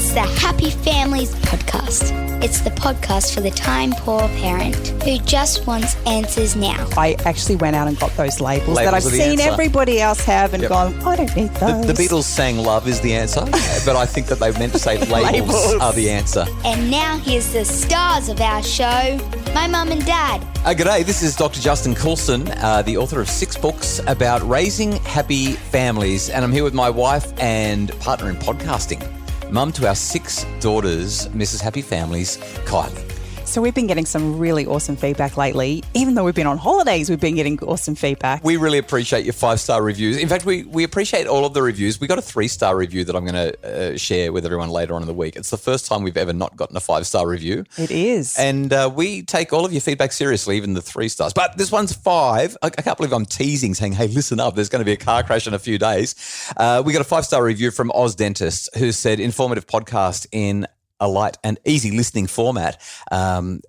It's the Happy Families podcast. It's the podcast for the time-poor parent who just wants answers now. I actually went out and got those labels that I've are the seen answer. everybody else have and gone, I don't need those. The Beatles sang love is the answer, but I think that they meant to say labels are the answer. And now here's the stars of our show, my mum and dad. G'day, this is Dr. Justin Coulson, the author of 6 books about raising happy families, and I'm here with my wife and partner in podcasting, mum to our 6 daughters, Mrs. Happy Families, Kylie. So we've been getting some really awesome feedback lately. Even though we've been on holidays, we've been getting awesome feedback. We really appreciate your 5-star reviews. In fact, we appreciate all of the reviews. We got a 3-star review that I'm going to share with everyone later on in the week. It's the first time we've ever not gotten a 5-star review. It is. And we take all of your feedback seriously, even the 3 stars. But this one's 5. I can't believe I'm teasing, saying, hey, listen up, there's going to be a car crash in a few days. We got a 5-star review from Oz Dentist, who said, informative podcast in a light and easy listening format,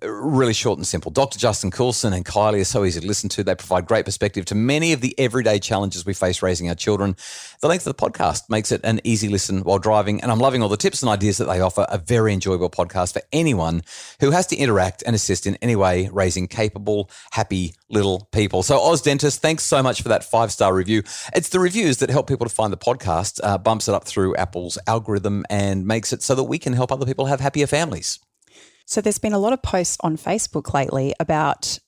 really short and simple. Dr. Justin Coulson and Kylie are so easy to listen to. They provide great perspective to many of the everyday challenges we face raising our children. The length of the podcast makes it an easy listen while driving, and I'm loving all the tips and ideas that they offer. A very enjoyable podcast for anyone who has to interact and assist in any way raising capable, happy little people. So Oz Dentist, thanks so much for that 5-star review. It's the reviews that help people to find the podcast, bumps it up through Apple's algorithm and makes it so that we can help other people have happier families. So there's been a lot of posts on Facebook lately about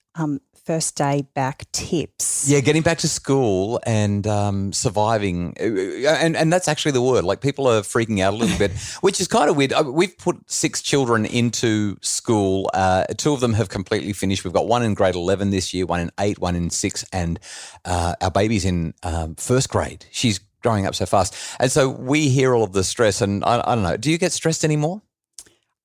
first day back tips. Yeah, getting back to school and surviving. And that's actually the word. Like, people are freaking out a little bit, which is kind of weird. We've put 6 children into school. 2 of them have completely finished. We've got one in grade 11 this year, one in 8, one in 6, and our baby's in first grade. She's growing up so fast. And so we hear all of the stress, and I don't know, do you get stressed anymore?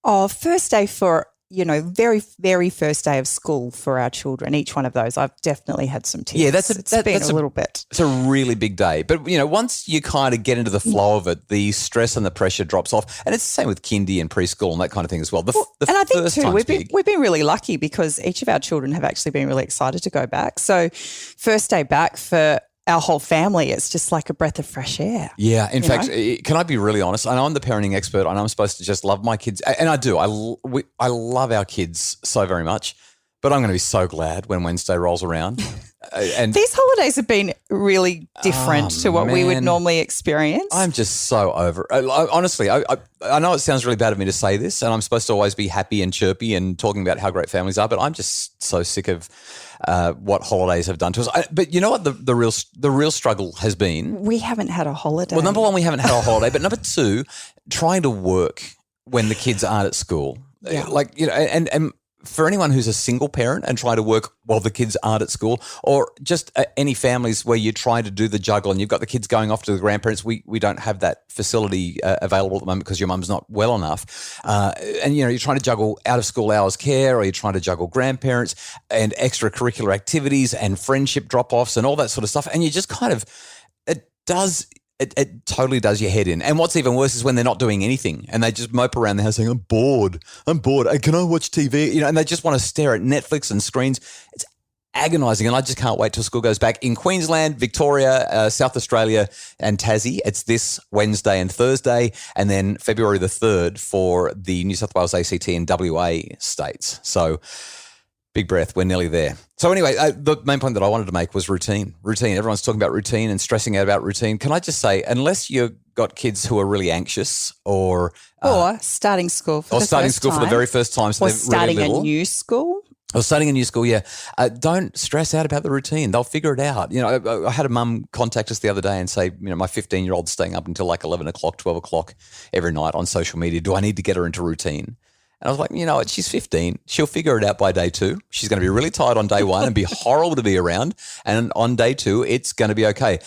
Oh, first day for, very, very first day of school for our children. Each one of those, I've definitely had some tears. Yeah, it's been a little bit. It's a really big day. But, once you kind of get into the flow of it, the stress and the pressure drops off. And it's the same with kindy and preschool and that kind of thing as well. And I think too, we've been really lucky because each of our children have actually been really excited to go back. So first day back for our whole family, it's just like a breath of fresh air. Yeah. In fact, can I be really honest? I know I'm the parenting expert. I know I'm supposed to just love my kids. And I do. I love our kids so very much. But I'm going to be so glad when Wednesday rolls around. And these holidays have been really different to what we would normally experience. I'm just so over it. Honestly, I know it sounds really bad of me to say this, and I'm supposed to always be happy and chirpy and talking about how great families are, but I'm just so sick of what holidays have done to us. But you know what the real struggle has been? We haven't had a holiday. Well, number 1, we haven't had a holiday, but number 2, trying to work when the kids aren't at school. Yeah. And for anyone who's a single parent and trying to work while the kids aren't at school, or just any families where you're trying to do the juggle and you've got the kids going off to the grandparents, we don't have that facility available at the moment because your mum's not well enough. And, you're trying to juggle out of school hours care, or you're trying to juggle grandparents and extracurricular activities and friendship drop-offs and all that sort of stuff. And you just kind of, It totally does your head in. And what's even worse is when they're not doing anything and they just mope around the house saying, I'm bored. Hey, can I watch TV? And they just want to stare at Netflix and screens. It's agonising, and I just can't wait till school goes back. In Queensland, Victoria, South Australia and Tassie, it's this Wednesday and Thursday, and then February the 3rd for the New South Wales, ACT and WA states. So big breath, we're nearly there. So anyway, the main point that I wanted to make was routine. Routine. Everyone's talking about routine and stressing out about routine. Can I just say, unless you've got kids who are really anxious or starting school for the very first time, so or they're starting really little. a new school. Or starting a new school, yeah. Don't stress out about the routine. They'll figure it out. I had a mum contact us the other day and say, my 15-year-old's staying up until like 11 o'clock, 12 o'clock every night on social media. Do I need to get her into routine? And I was like, what? She's 15. She'll figure it out by day 2. She's going to be really tired on day 1 and be horrible to be around. And on day 2, it's going to be okay.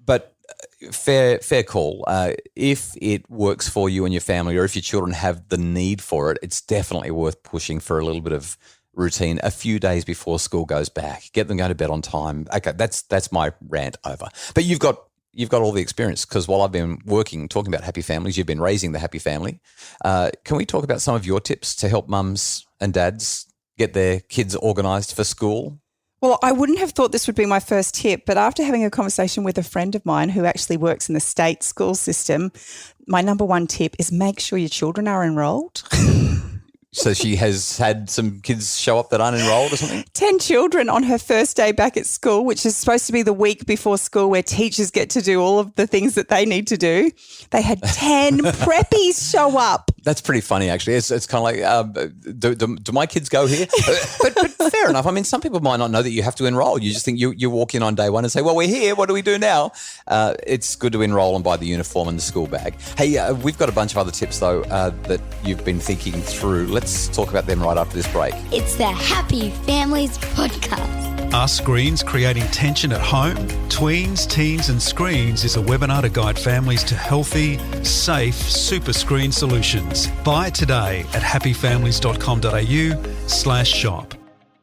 But fair call. If it works for you and your family, or if your children have the need for it, it's definitely worth pushing for a little bit of routine a few days before school goes back. Get them going to bed on time. Okay, that's my rant over. But you've got all the experience, because while I've been talking about happy families, you've been raising the happy family. Can we talk about some of your tips to help mums and dads get their kids organised for school? Well, I wouldn't have thought this would be my first tip, but after having a conversation with a friend of mine who actually works in the state school system, my number one tip is make sure your children are enrolled. So she has had some kids show up that aren't enrolled or something? 10 children on her first day back at school, which is supposed to be the week before school where teachers get to do all of the things that they need to do. They had 10 preppies show up. That's pretty funny, actually. It's kind of like, do my kids go here? But fair enough. I mean, some people might not know that you have to enroll. You just think you walk in on day one and say, well, we're here. What do we do now? It's good to enroll and buy the uniform and the school bag. Hey, we've got a bunch of other tips, though, that you've been thinking through. Let's talk about them right after this break. It's the Happy Families Podcast. Are screens creating tension at home? Tweens, Teens and Screens is a webinar to guide families to healthy, safe super screen solutions. Buy it today at happyfamilies.com.au/shop.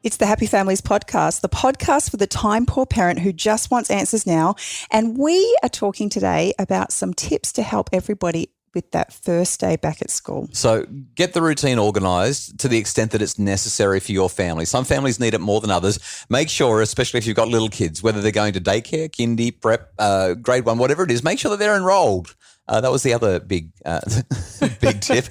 It's the Happy Families Podcast, the podcast for the time-poor parent who just wants answers now. And we are talking today about some tips to help everybody with that first day back at school. So get the routine organised to the extent that it's necessary for your family. Some families need it more than others. Make sure, especially if you've got little kids, whether they're going to daycare, kindy, prep, grade one, whatever it is, make sure that they're enrolled. That was the other big big tip.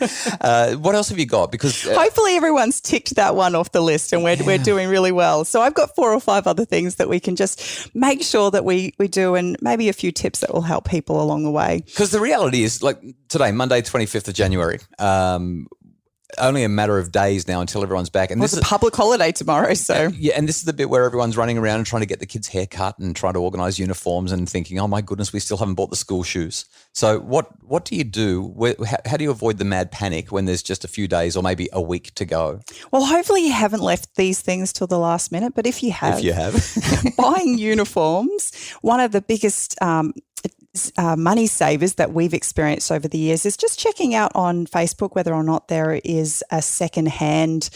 What else have you got? Because hopefully everyone's ticked that one off the list and we're doing really well. So I've got 4 or 5 other things that we can just make sure that we do, and maybe a few tips that will help people along the way. Because the reality is, like today, Monday, 25th of January, only a matter of days now until everyone's back. And it's a public holiday tomorrow, so. Yeah, and this is the bit where everyone's running around and trying to get the kids' hair cut and trying to organise uniforms and thinking, oh my goodness, we still haven't bought the school shoes. So what do you do? How do you avoid the mad panic when there's just a few days or maybe a week to go? Well, hopefully you haven't left these things till the last minute, but if you have, buying uniforms, one of the biggest money savers that we've experienced over the years is just checking out on Facebook whether or not there is a second-hand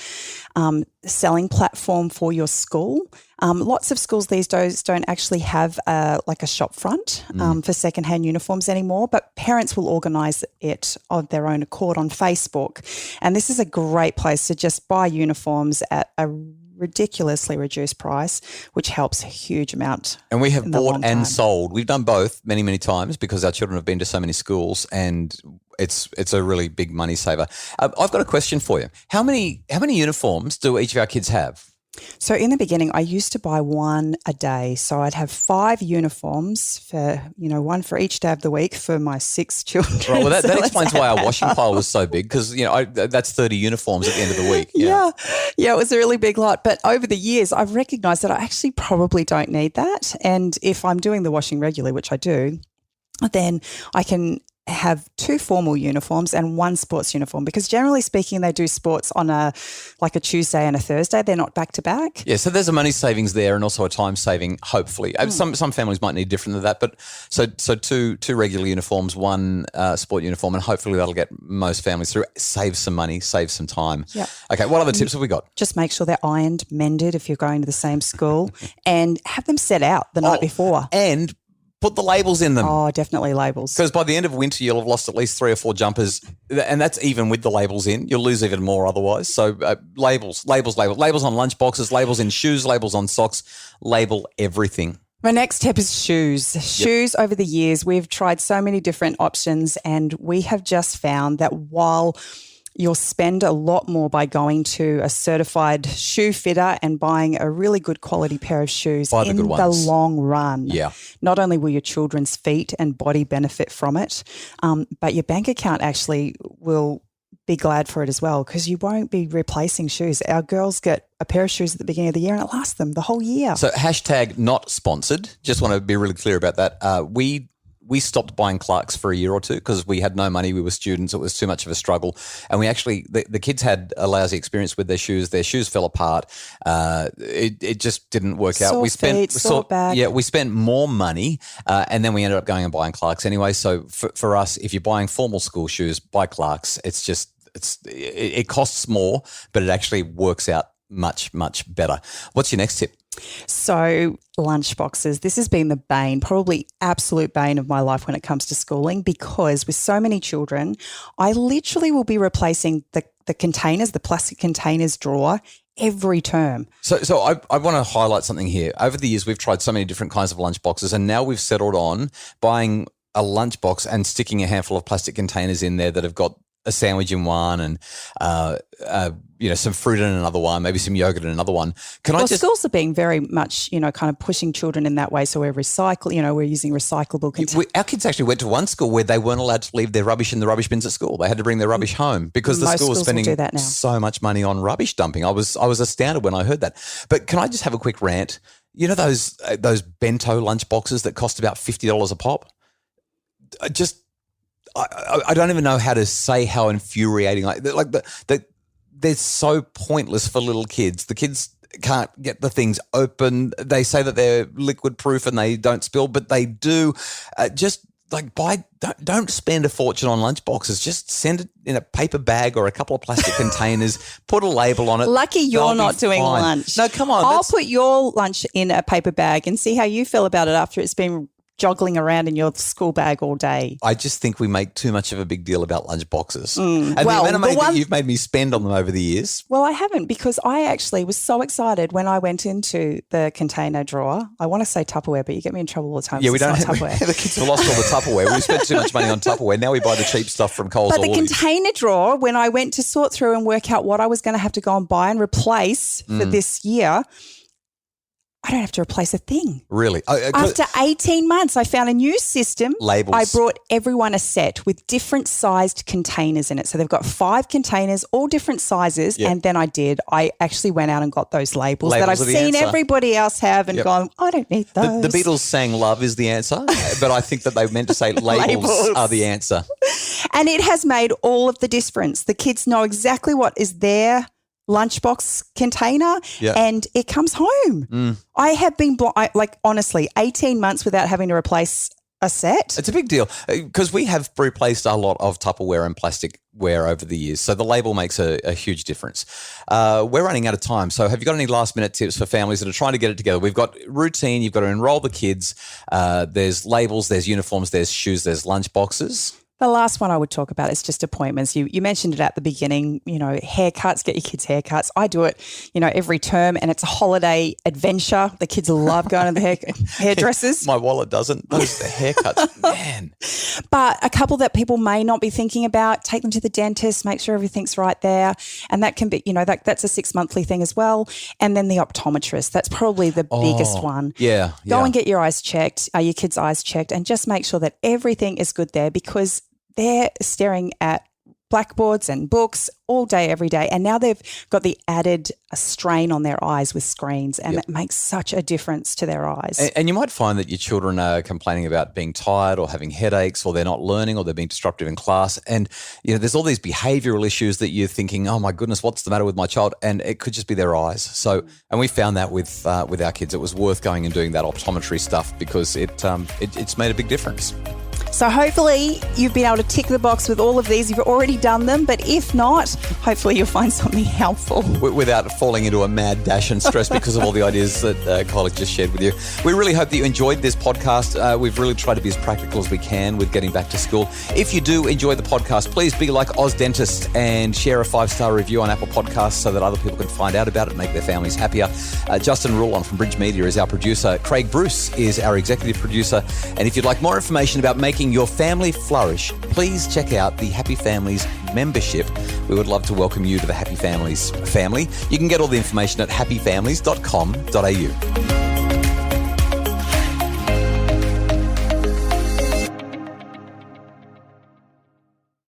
selling platform for your school. Lots of schools these days don't actually have like a shop front for second-hand uniforms anymore, but parents will organise it of their own accord on Facebook. And this is a great place to just buy uniforms at a ridiculously reduced price, which helps a huge amount. And we have bought and sold. We've done both many, many times because our children have been to so many schools, and it's a really big money saver. I've got a question for you. How many uniforms do each of our kids have? So in the beginning, I used to buy one a day. So I'd have 5 uniforms for, one for each day of the week for my 6 children. Right, well, that explains why our washing pile was so big because, that's 30 uniforms at the end of the week. Yeah, it was a really big lot. But over the years, I've recognised that I actually probably don't need that. And if I'm doing the washing regularly, which I do, then I can have 2 formal uniforms and 1 sports uniform, because generally speaking, they do sports on a Tuesday and a Thursday. They're not back to back. Yeah, so there's a money savings there and also a time saving, hopefully. Some families might need different than that, but so 2 regular uniforms, 1 sport uniform, and hopefully that'll get most families through. Save some money, save some time. Yeah. Okay, what other tips have we got? Just make sure they're ironed, mended if you're going to the same school, and have them set out the night before. And put the labels in them. Oh, definitely labels. Because by the end of winter, you'll have lost at least 3 or 4 jumpers, and that's even with the labels in. You'll lose even more otherwise. So labels on lunch boxes, labels in shoes, labels on socks, label everything. My next tip is shoes. Shoes, over the years, we've tried so many different options, and we have just found that while you'll spend a lot more by going to a certified shoe fitter and buying a really good quality pair of shoes in the long run. Yeah. Not only will your children's feet and body benefit from it, but your bank account actually will be glad for it as well, because you won't be replacing shoes. Our girls get a pair of shoes at the beginning of the year and it lasts them the whole year. So #not sponsored. Just want to be really clear about that. We stopped buying Clarks for a year or 2 because we had no money. We were students. It was too much of a struggle. And we actually, the kids had a lousy experience with their shoes. Their shoes fell apart. It just didn't work out. We spent more money and then we ended up going and buying Clarks anyway. So for us, if you're buying formal school shoes, buy Clarks. It costs more, but it actually works out much, much better. What's your next tip? So lunch boxes. This has been the bane, probably absolute bane of my life when it comes to schooling, because with so many children, I literally will be replacing the containers, the plastic containers drawer every term. So I want to highlight something here. Over the years, we've tried so many different kinds of lunch boxes, and now we've settled on buying a lunchbox and sticking a handful of plastic containers in there that have got a sandwich in one and some fruit in another one, maybe some yogurt in another one. Schools are being very much, kind of pushing children in that way. So we're we're using recyclable containers. Our kids actually went to one school where they weren't allowed to leave their rubbish in the rubbish bins at school. They had to bring their rubbish home because the school was spending so much money on rubbish dumping. I was astounded when I heard that. But can I just have a quick rant? You know those bento lunch boxes that cost about $50 a pop? I don't even know how to say how infuriating. They're so pointless for little kids. The kids can't get the things open. They say that they're liquid proof and they don't spill, but they do. Don't spend a fortune on lunch boxes. Just send it in a paper bag or a couple of plastic containers. Put a label on it. Lucky you're not doing lunch. No, come on. I'll put your lunch in a paper bag and see how you feel about it after it's been joggling around in your school bag all day. I just think we make too much of a big deal about lunch boxes. And the amount of money that you've made me spend on them over the years. Well, I haven't, because I actually was so excited when I went into the container drawer. I want to say Tupperware, but you get me in trouble all the time. Yeah, we don't have Tupperware. The kids have lost all the Tupperware. We spent too much money on Tupperware. Now we buy the cheap stuff from Coles or But the container drawer, when I went to sort through and work out what I was going to have to go and buy and replace for this year, I don't have to replace a thing. Really? After 18 months, I found a new system. Labels. I brought everyone a set with different sized containers in it. So they've got 5 containers, all different sizes. Yep. And then I actually went out and got those labels that I've seen everybody else have and gone, I don't need those. The Beatles sang love is the answer, but I think that they meant to say labels are the answer. And it has made all of the difference. The kids know exactly what is their lunchbox container and it comes home. I have been, honestly, 18 months without having to replace a set. It's a big deal because we have replaced a lot of Tupperware and plasticware over the years. So the label makes a huge difference. We're running out of time. So have you got any last minute tips for families that are trying to get it together? We've got routine. You've got to enroll the kids. There's labels, there's uniforms, there's shoes, there's lunch boxes. The last one I would talk about is just appointments. You mentioned it at the beginning, haircuts, get your kids haircuts. I do it, every term, and it's a holiday adventure. The kids love going to the hairdressers. My wallet doesn't. Those the haircuts, man. But a couple that people may not be thinking about, take them to the dentist, make sure everything's right there. And that can be, that's a 6-monthly thing as well. And then the optometrist, that's probably the biggest one. Yeah. Go and get your eyes checked, your kids' eyes checked, and just make sure that everything is good there, because they're staring at blackboards and books all day, every day. And now they've got the added strain on their eyes with screens, and it makes such a difference to their eyes. And you might find that your children are complaining about being tired or having headaches, or they're not learning, or they're being disruptive in class. And, there's all these behavioural issues that you're thinking, oh my goodness, what's the matter with my child? And it could just be their eyes. So, and we found that with our kids, it was worth going and doing that optometry stuff because it's made a big difference. So hopefully you've been able to tick the box with all of these. You've already done them, but if not, hopefully you'll find something helpful. Without falling into a mad dash and stress because of all the ideas that colleague just shared with you. We really hope that you enjoyed this podcast. We've really tried to be as practical as we can with getting back to school. If you do enjoy the podcast, please be like Oz Dentist and share a 5-star review on Apple Podcasts so that other people can find out about it and make their families happier. Justin Rulon from Bridge Media is our producer. Craig Bruce is our executive producer. And if you'd like more information about making your family flourish, please check out the Happy Families membership. We would love to welcome you to the Happy Families family. You can get all the information at happyfamilies.com.au.